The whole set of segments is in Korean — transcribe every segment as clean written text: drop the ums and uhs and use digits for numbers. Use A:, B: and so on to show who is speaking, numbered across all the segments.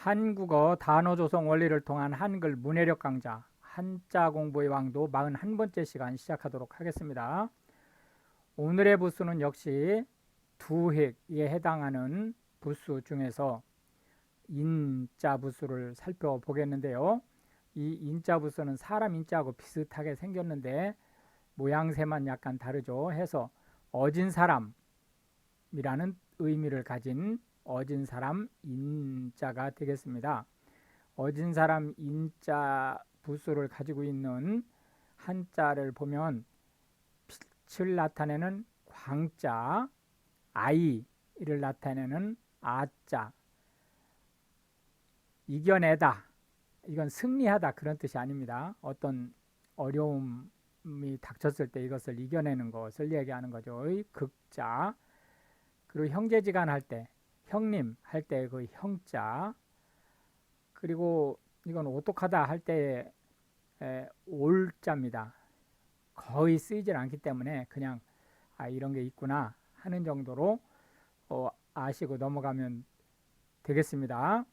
A: 한국어 단어 조성 원리를 통한 한글 문해력 강좌 한자 공부의 왕도 41번째 시간 시작하도록 하겠습니다. 오늘의 부수는 역시 두획에 해당하는 부수 중에서 인자 부수를 살펴보겠는데요. 이 인자 부수는 사람 인자하고 비슷하게 생겼는데 모양새만 약간 다르죠. 해서 어진 사람이라는 의미를 가진 어진 사람 인자가 되겠습니다. 어진 사람 인자 부수를 가지고 있는 한자를 보면 빛을 나타내는 광자, 아이를 나타내는 아자, 이겨내다, 이건 승리하다 그런 뜻이 아닙니다. 어떤 어려움이 닥쳤을 때 이것을 이겨내는 것을 얘기하는 거죠. 극자, 그리고 형제지간 할 때 형님 할 때 그 형자, 그리고 이건 오똑하다 할 때의 올자입니다. 거의 쓰이질 않기 때문에 그냥 이런 게 있구나 하는 정도로 아시고 넘어가면 되겠습니다.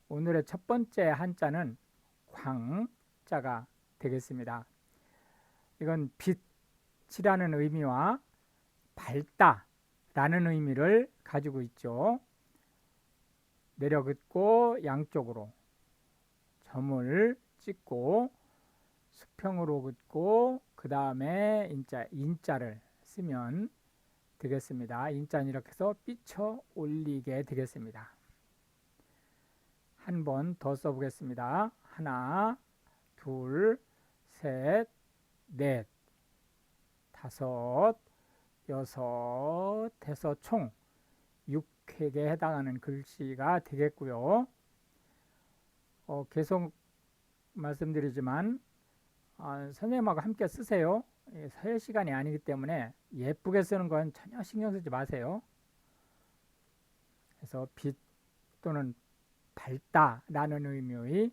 A: 오늘의 첫 번째 한자는 광자가 되겠습니다. 이건 빛이라는 의미와 밝다라는 의미를 가지고 있죠. 내려긋고 양쪽으로 점을 찍고 수평으로 긋고 그 다음에 인자를 쓰면 되겠습니다. 인자는 이렇게 해서 삐쳐 올리게 되겠습니다. 한 번 더 써보겠습니다. 하나, 둘, 셋, 넷, 다섯, 여섯 해서 총 6획에 해당하는 글씨가 되겠고요. 계속 말씀드리지만 선생님하고 함께 쓰세요. 서예 시간이 아니기 때문에 예쁘게 쓰는 건 전혀 신경 쓰지 마세요. 그래서 빛 또는 밝다라는 의미의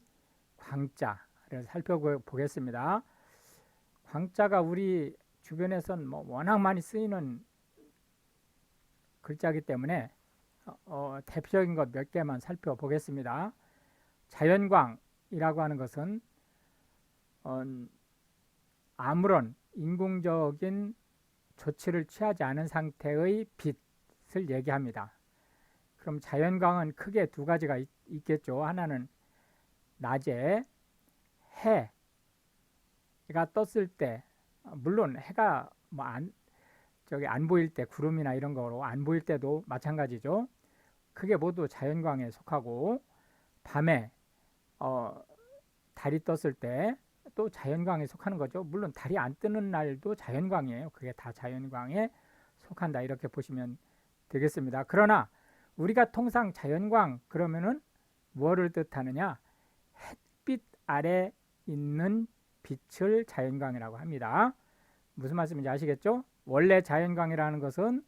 A: 광자를 살펴보겠습니다. 광자가 우리 주변에선 워낙 많이 쓰이는 글자이기 때문에 대표적인 것 몇 개만 살펴보겠습니다. 자연광이라고 하는 것은 아무런 인공적인 조치를 취하지 않은 상태의 빛을 얘기합니다. 그럼 자연광은 크게 두 가지가 있겠죠. 하나는 낮에 해가 떴을 때, 물론 해가 안 보일 때, 구름이나 이런 거로 안 보일 때도 마찬가지죠. 그게 모두 자연광에 속하고, 밤에 달이 떴을 때 또 자연광에 속하는 거죠. 물론 달이 안 뜨는 날도 자연광이에요. 그게 다 자연광에 속한다 이렇게 보시면 되겠습니다. 그러나 우리가 통상 자연광 그러면은 뭐를 뜻하느냐? 햇빛 아래 있는 빛을 자연광이라고 합니다. 무슨 말씀인지 아시겠죠? 원래 자연광이라는 것은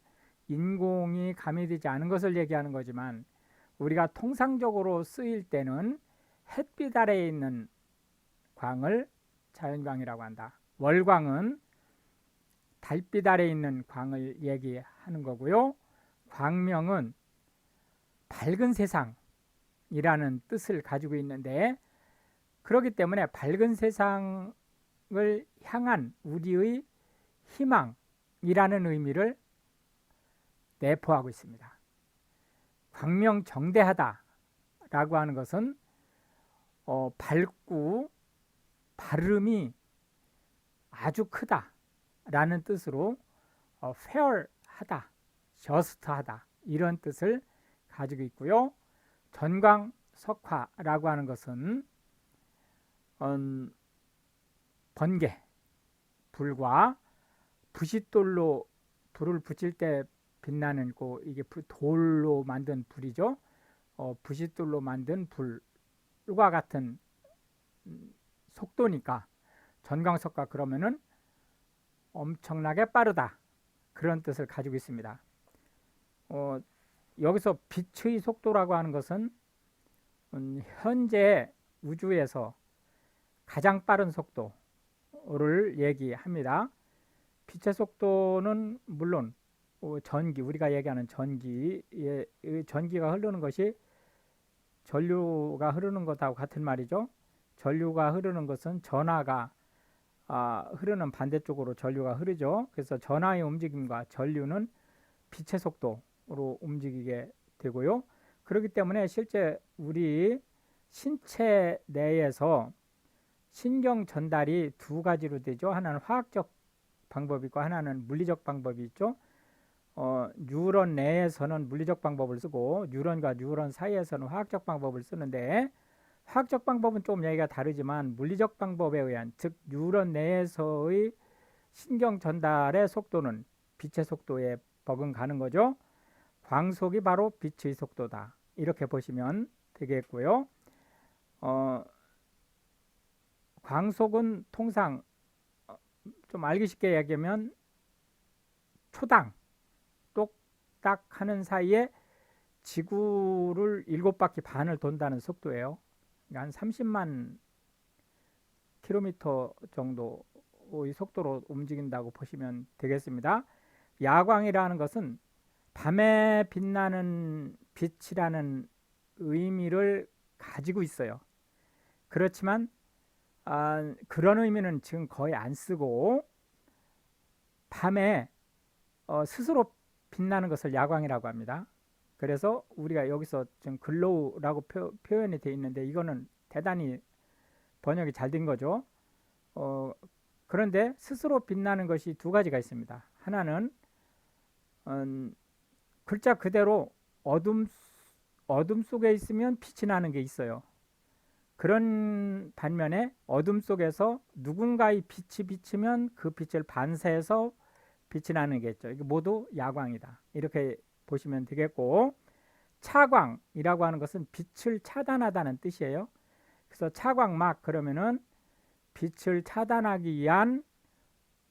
A: 인공이 가미되지 않은 것을 얘기하는 거지만 우리가 통상적으로 쓰일 때는 햇빛 아래에 있는 광을 자연광이라고 한다. 월광은 달빛 아래에 있는 광을 얘기하는 거고요. 광명은 밝은 세상이라는 뜻을 가지고 있는데 그렇기 때문에 밝은 세상을 향한 우리의 희망이라는 의미를 내포하고 있습니다. 광명정대하다 라고 하는 것은 밝고 발음이 아주 크다 라는 뜻으로 fair하다, just하다 이런 뜻을 가지고 있고요. 전광석화라고 하는 것은 번개, 불과 부싯돌로 불을 붙일 때 빛나는 이게 돌로 만든 불이죠. 부싯돌로 만든 불과 같은 속도니까 전광석화 그러면은 엄청나게 빠르다 그런 뜻을 가지고 있습니다. 여기서 빛의 속도라고 하는 것은 현재 우주에서 가장 빠른 속도를 얘기합니다. 빛의 속도는 물론 전기, 우리가 얘기하는 전기가 흐르는 것이 전류가 흐르는 것하고 같은 말이죠. 전류가 흐르는 것은 전하가 흐르는 반대쪽으로 전류가 흐르죠. 그래서 전하의 움직임과 전류는 빛의 속도로 움직이게 되고요. 그렇기 때문에 실제 우리 신체 내에서 신경 전달이 두 가지로 되죠. 하나는 화학적 방법이 있고 하나는 물리적 방법이 있죠. 뉴런 내에서는 물리적 방법을 쓰고 뉴런과 뉴런 사이에서는 화학적 방법을 쓰는데, 화학적 방법은 조금 얘기가 다르지만 물리적 방법에 의한, 즉 뉴런 내에서의 신경 전달의 속도는 빛의 속도에 버금가는 거죠. 광속이 바로 빛의 속도다, 이렇게 보시면 되겠고요. 광속은 통상 좀 알기 쉽게 얘기하면 초당 똑딱 하는 사이에 지구를 7바퀴 반을 돈다는 속도예요. 그러니까 한 30만 킬로미터 정도의 속도로 움직인다고 보시면 되겠습니다. 야광이라는 것은 밤에 빛나는 빛이라는 의미를 가지고 있어요. 그렇지만 그런 의미는 지금 거의 안 쓰고, 밤에 스스로 빛나는 것을 야광이라고 합니다. 그래서 우리가 여기서 지금 글로우라고 표현이 되어 있는데, 이거는 대단히 번역이 잘 된 거죠. 그런데 스스로 빛나는 것이 두 가지가 있습니다. 하나는 글자 그대로 어둠 속에 있으면 빛이 나는 게 있어요. 그런 반면에 어둠 속에서 누군가의 빛이 비치면 그 빛을 반사해서 빛이 나는 게 있죠. 이게 모두 야광이다, 이렇게 보시면 되겠고, 차광이라고 하는 것은 빛을 차단하다는 뜻이에요. 그래서 차광막 그러면은 빛을 차단하기 위한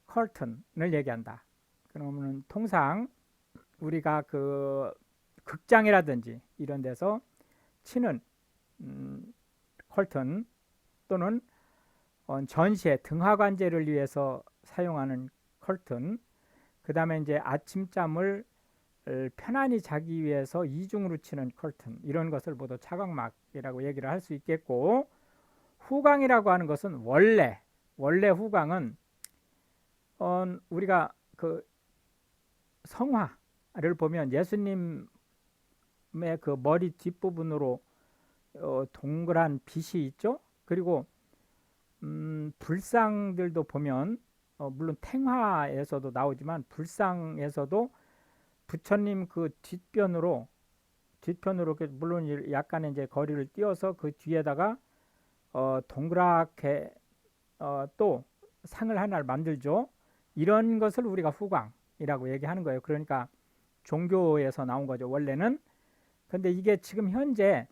A: 커튼을 얘기한다. 그러면 통상 우리가 그 극장이라든지 이런 데서 치는 커튼, 또는 전시회 등화관제를 위해서 사용하는 커튼, 그 다음에 이제 아침잠을 편안히 자기 위해서 이중으로 치는 커튼, 이런 것을 모두 차광막이라고 얘기를 할 수 있겠고, 후광이라고 하는 것은 원래 후광은 우리가 그 성화를 보면 예수님의 그 머리 뒷부분으로 동그란 빛이 있죠. 그리고 불상들도 보면 물론 탱화에서도 나오지만 불상에서도 부처님 그 뒷편으로 물론 약간의 이제 거리를 띄어서 그 뒤에다가 동그랗게 또 상을 하나를 만들죠. 이런 것을 우리가 후광이라고 얘기하는 거예요. 그러니까 종교에서 나온 거죠, 원래는. 근데 이게 지금 현재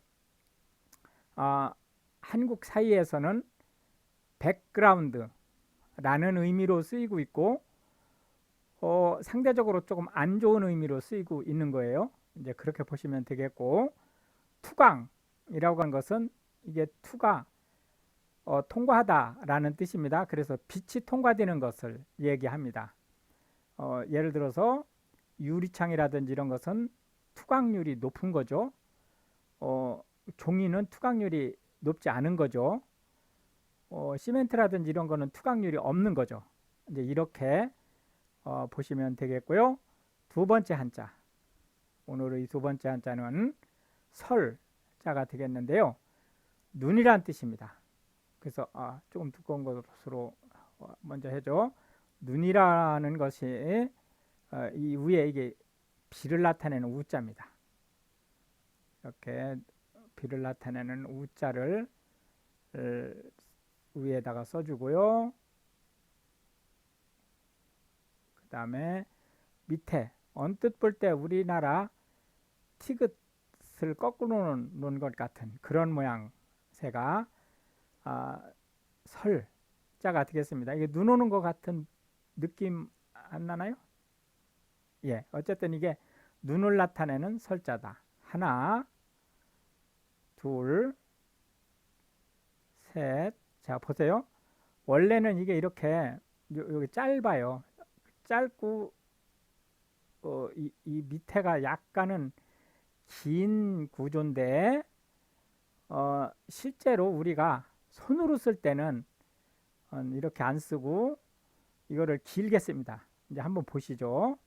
A: 한국 사이에서는 백그라운드라는 의미로 쓰이고 있고, 상대적으로 조금 안 좋은 의미로 쓰이고 있는 거예요. 이제 그렇게 보시면 되겠고, 투광이라고 하는 것은 이게 투가 통과하다라는 뜻입니다. 그래서 빛이 통과되는 것을 얘기합니다. 예를 들어서 유리창이라든지 이런 것은 투광률이 높은 거죠. 종이는 투광률이 높지 않은 거죠. 시멘트라든지 이런 거는 투광률이 없는 거죠. 이제 이렇게 보시면 되겠고요. 두 번째 한자, 오늘의 두 번째 한자는 설자가 되겠는데요. 눈이란 뜻입니다. 그래서 조금 두꺼운 것으로 먼저 해줘. 눈이라는 것이 이 위에 이게 비를 나타내는 우자입니다. 이렇게 비를 나타내는 우자를 위에다가 써주고요. 그 다음에 밑에 언뜻 볼 때 우리나라 티귿을 거꾸로 놓은 것 같은 그런 모양새가 설자가 되겠습니다. 이게 눈 오는 것 같은 느낌 안 나나요? 예, 어쨌든 이게 눈을 나타내는 설자다. 하나, 둘, 셋. 자, 보세요. 원래는 이게 이렇게 여기 짧아요. 짧고 이 밑에가 약간은 긴 구조인데, 실제로 우리가 손으로 쓸 때는 이렇게 안 쓰고 이거를 길게 씁니다. 이제 한번 보시죠.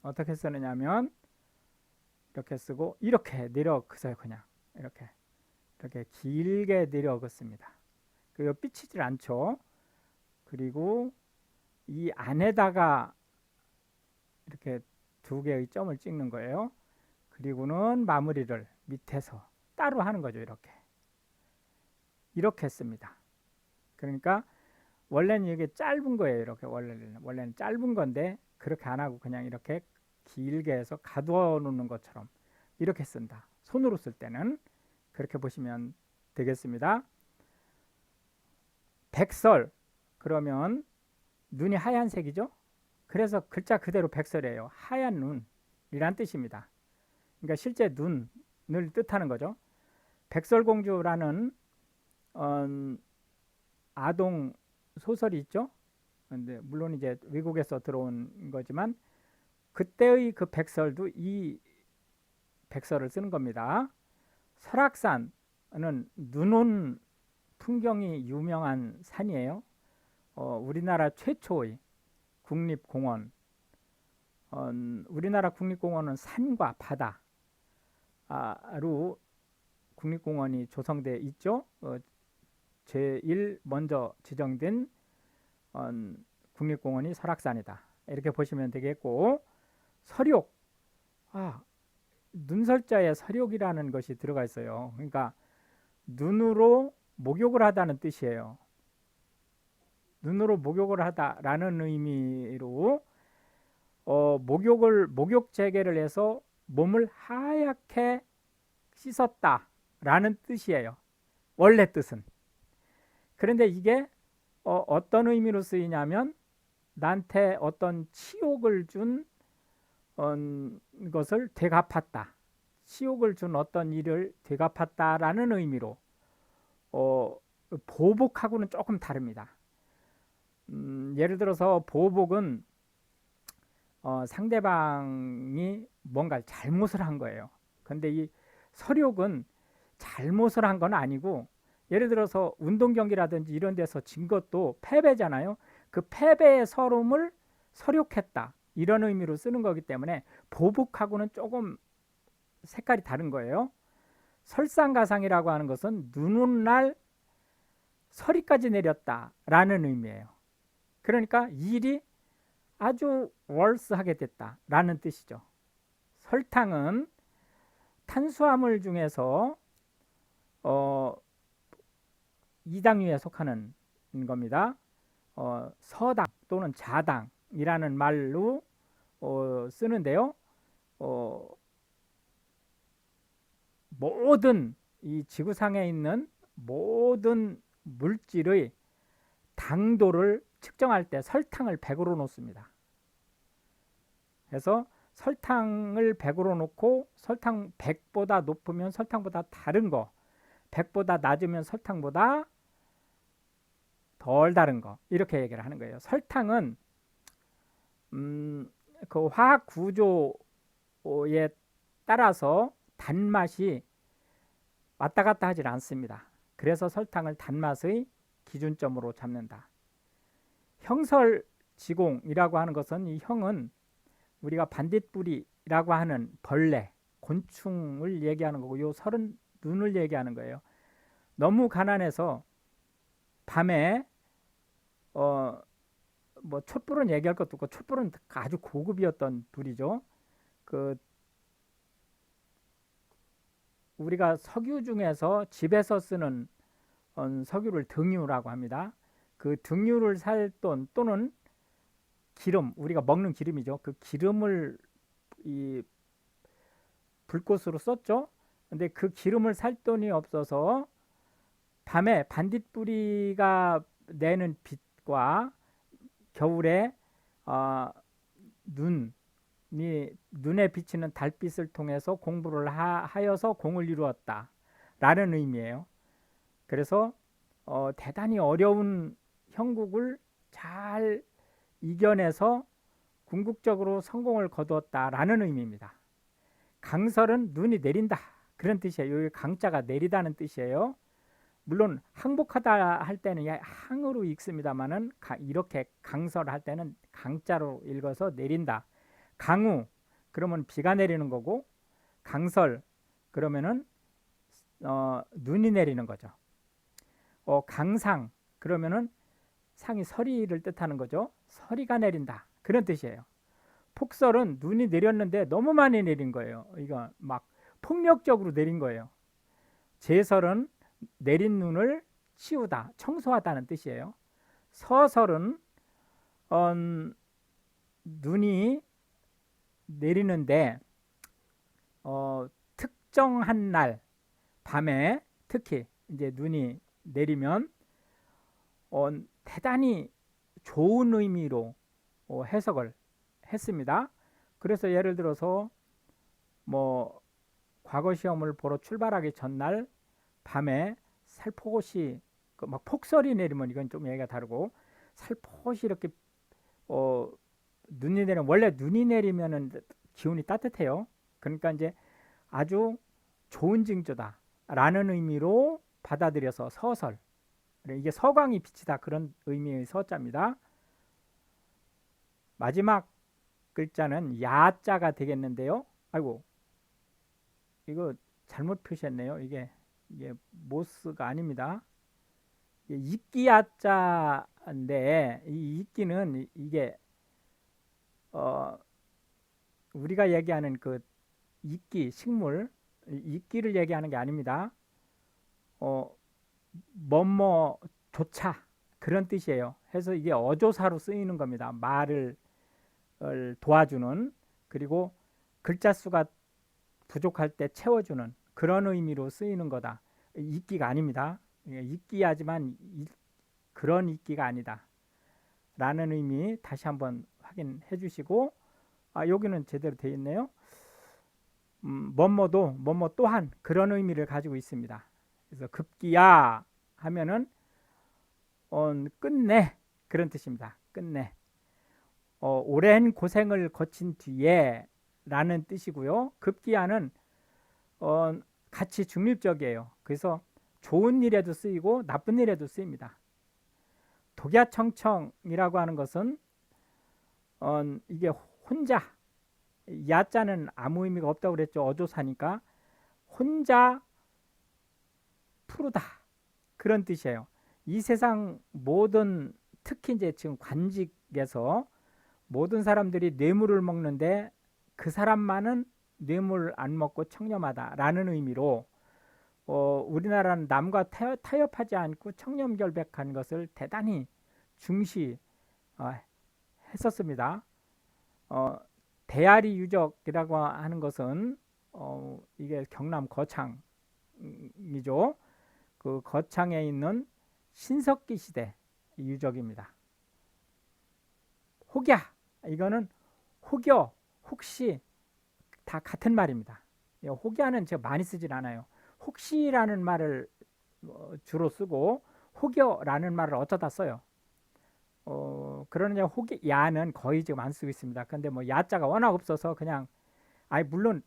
A: 어떻게 쓰느냐면 이렇게 쓰고 이렇게 내려 긋어요. 그냥 이렇게 길게 내려 긋습니다. 그리고 삐치질 않죠. 그리고 이 안에다가 이렇게 두 개의 점을 찍는 거예요. 그리고는 마무리를 밑에서 따로 하는 거죠. 이렇게 씁니다. 그러니까 원래는 이게 짧은 거예요. 이렇게 원래는 짧은 건데 그렇게 안 하고 그냥 이렇게 길게 해서 가두어 놓는 것처럼 이렇게 쓴다. 손으로 쓸 때는 그렇게 보시면 되겠습니다. 백설 그러면 눈이 하얀색이죠. 그래서 글자 그대로 백설이에요. 하얀 눈이란 뜻입니다. 그러니까 실제 눈을 뜻하는 거죠. 백설공주라는 아동 소설이 있죠. 근데 물론 이제 외국에서 들어온 거지만 그때의 그 백설도 이 백설을 쓰는 겁니다. 설악산은 눈 온 풍경이 유명한 산이에요. 우리나라 최초의 국립공원. 우리나라 국립공원은 산과 바다로 국립공원이 조성돼 있죠. 제일 먼저 지정된 국립공원이 설악산이다. 이렇게 보시면 되겠고, 설욕. 눈설자에 설욕이라는 것이 들어가 있어요. 그러니까 눈으로 목욕을 하다는 뜻이에요. 눈으로 목욕을 하다라는 의미로 목욕 재개를 해서 몸을 하얗게 씻었다라는 뜻이에요. 원래 뜻은. 그런데 이게 어떤 의미로 쓰이냐면 나한테 어떤 치욕을 준 것을 되갚았다. 치욕을 준 어떤 일을 되갚았다라는 의미로 보복하고는 조금 다릅니다. 예를 들어서 보복은 상대방이 뭔가 잘못을 한 거예요. 근데 이 설욕은 잘못을 한 건 아니고 예를 들어서 운동 경기라든지 이런 데서 진 것도 패배잖아요. 그 패배의 서름을 설욕했다. 이런 의미로 쓰는 거기 때문에 보복하고는 조금 색깔이 다른 거예요. 설상가상이라고 하는 것은 눈 온 날 서리까지 내렸다라는 의미예요. 그러니까 일이 아주 월스하게 됐다라는 뜻이죠. 설탕은 탄수화물 중에서 이당류에 속하는 겁니다. 서당 또는 자당이라는 말로 쓰는데요. 모든 이 지구상에 있는 모든 물질의 당도를 측정할 때 설탕을 100으로 놓습니다. 그래서 설탕을 100으로 놓고 설탕 100보다 높으면 설탕보다 다른 거, 100보다 낮으면 설탕보다 덜 다른 거, 이렇게 얘기를 하는 거예요. 설탕은 그 화학 구조에 따라서 단맛이 왔다 갔다 하질 않습니다. 그래서 설탕을 단맛의 기준점으로 잡는다. 형설지공이라고 하는 것은 이 형은 우리가 반딧불이라고 하는 벌레, 곤충을 얘기하는 거고 요 설은 눈을 얘기하는 거예요. 너무 가난해서 밤에 뭐 촛불은 얘기할 것도 없고 촛불은 아주 고급이었던 불이죠. 그 우리가 석유 중에서 집에서 쓰는 석유를 등유라고 합니다. 그 등유를 살 돈 또는 기름, 우리가 먹는 기름이죠. 그 기름을 이 불꽃으로 썼죠. 근데 그 기름을 살 돈이 없어서 밤에 반딧불이가 내는 빛과 겨울에 눈에 비치는 달빛을 통해서 공부를 하여서 공을 이루었다라는 의미예요. 그래서 대단히 어려운 형국을 잘 이겨내서 궁극적으로 성공을 거두었다라는 의미입니다. 강설은 눈이 내린다 그런 뜻이에요. 여기 강자가 내리다는 뜻이에요. 물론 항복하다 할 때는 항으로 읽습니다만은 이렇게 강설할 때는 강자로 읽어서 내린다. 강우 그러면 비가 내리는 거고, 강설 그러면은 눈이 내리는 거죠. 강상 그러면은 상이 서리를 뜻하는 거죠. 서리가 내린다 그런 뜻이에요. 폭설은 눈이 내렸는데 너무 많이 내린 거예요. 이거 막 폭력적으로 내린 거예요. 제설은 내린 눈을 치우다, 청소하다는 뜻이에요. 서설은 눈이 내리는데 특정한 날 밤에 특히 이제 눈이 내리면 대단히 좋은 의미로 해석을 했습니다. 그래서 예를 들어서 뭐 과거 시험을 보러 출발하기 전날 밤에 살포시 막 폭설이 내리면 이건 좀 얘기가 다르고, 살포시 이렇게 눈이 내리면, 원래 눈이 내리면은 기온이 따뜻해요. 그러니까 이제 아주 좋은 징조다라는 의미로 받아들여서 서설, 이게 서광이 비치다 그런 의미의 서자입니다. 마지막 글자는 야자가 되겠는데요. 아이고, 이거 잘못 표시했네요. 이게 모스가 아닙니다. 이끼야자인데, 이 이끼는 이게 우리가 얘기하는 그 이끼, 식물 이끼를 얘기하는 게 아닙니다. 뭐뭐조차 그런 뜻이에요. 해서 이게 어조사로 쓰이는 겁니다. 말을 도와주는, 그리고 글자 수가 부족할 때 채워주는 그런 의미로 쓰이는 거다. 이끼가 아닙니다. 이끼하지만 그런 이끼가 아니다 라는 의미 다시 한번 확인해 주시고, 여기는 제대로 되어 있네요. 뭐뭐도 뭐뭐 또한 그런 의미를 가지고 있습니다. 그래서 급기야 하면은 끝내 그런 뜻입니다. 끝내. 오랜 고생을 거친 뒤에 라는 뜻이고요. 급기야는 같이 중립적이에요. 그래서 좋은 일에도 쓰이고 나쁜 일에도 쓰입니다. 독야청청이라고 하는 것은 이게 혼자, 야자는 아무 의미가 없다고 그랬죠. 어조사니까 혼자 푸르다 그런 뜻이에요. 이 세상 모든, 특히 이제 지금 관직에서 모든 사람들이 뇌물을 먹는데 그 사람만은 뇌물 안 먹고 청렴하다라는 의미로 우리나라는 남과 타협하지 않고 청렴결백한 것을 대단히 중시했었습니다. 대야리 유적이라고 하는 것은 이게 경남 거창이죠. 그 거창에 있는 신석기 시대 유적입니다. 혹야, 이거는 혹여, 혹시 다 같은 말입니다. 혹야는 제가 많이 쓰질 않아요. 혹시라는 말을 주로 쓰고 혹여라는 말을 어쩌다 써요. 그러냐, 야는 거의 지금 안 쓰고 있습니다. 근데 뭐 야자가 워낙 없어서 그냥, 물론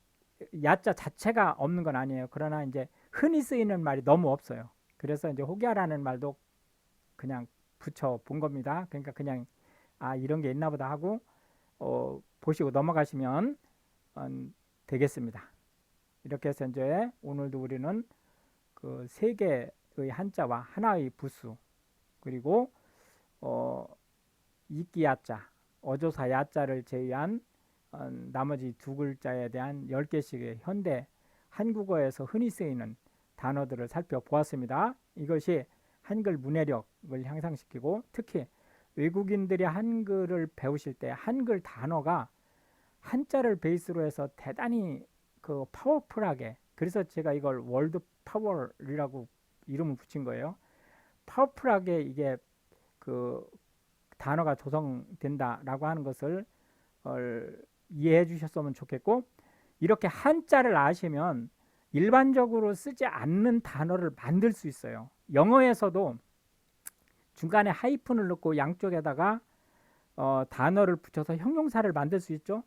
A: 야자 자체가 없는 건 아니에요. 그러나 이제 흔히 쓰이는 말이 너무 없어요. 그래서 이제 혹야라는 말도 그냥 붙여 본 겁니다. 그러니까 그냥 이런 게 있나 보다 하고 보시고 넘어가시면 되겠습니다. 이렇게 해서 이제 오늘도 우리는 그 세 개의 한자와 하나의 부수, 그리고 이끼야자, 어조사 야자를 제외한 나머지 두 글자에 대한 10개씩의 현대 한국어에서 흔히 쓰이는 단어들을 살펴보았습니다. 이것이 한글 문해력을 향상시키고, 특히 외국인들이 한글을 배우실 때 한글 단어가 한자를 베이스로 해서 대단히 그 파워풀하게, 그래서 제가 이걸 월드 파워이라고 이름을 붙인 거예요. 파워풀하게 이게 그 단어가 조성된다라고 하는 것을 이해해 주셨으면 좋겠고, 이렇게 한자를 아시면 일반적으로 쓰지 않는 단어를 만들 수 있어요. 영어에서도 중간에 하이픈을 넣고 양쪽에다가 단어를 붙여서 형용사를 만들 수 있죠.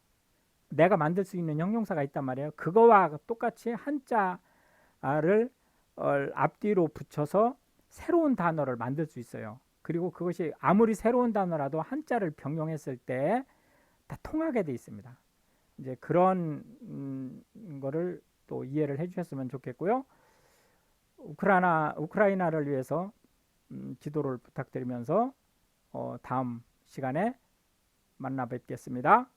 A: 내가 만들 수 있는 형용사가 있단 말이에요. 그거와 똑같이 한자 앞뒤로 붙여서 새로운 단어를 만들 수 있어요. 그리고 그것이 아무리 새로운 단어라도 한자를 병용했을 때 다 통하게 돼 있습니다. 이제 그런 거를 또 이해를 해주셨으면 좋겠고요. 우크라이나를 위해서 기도를 부탁드리면서 다음 시간에 만나 뵙겠습니다.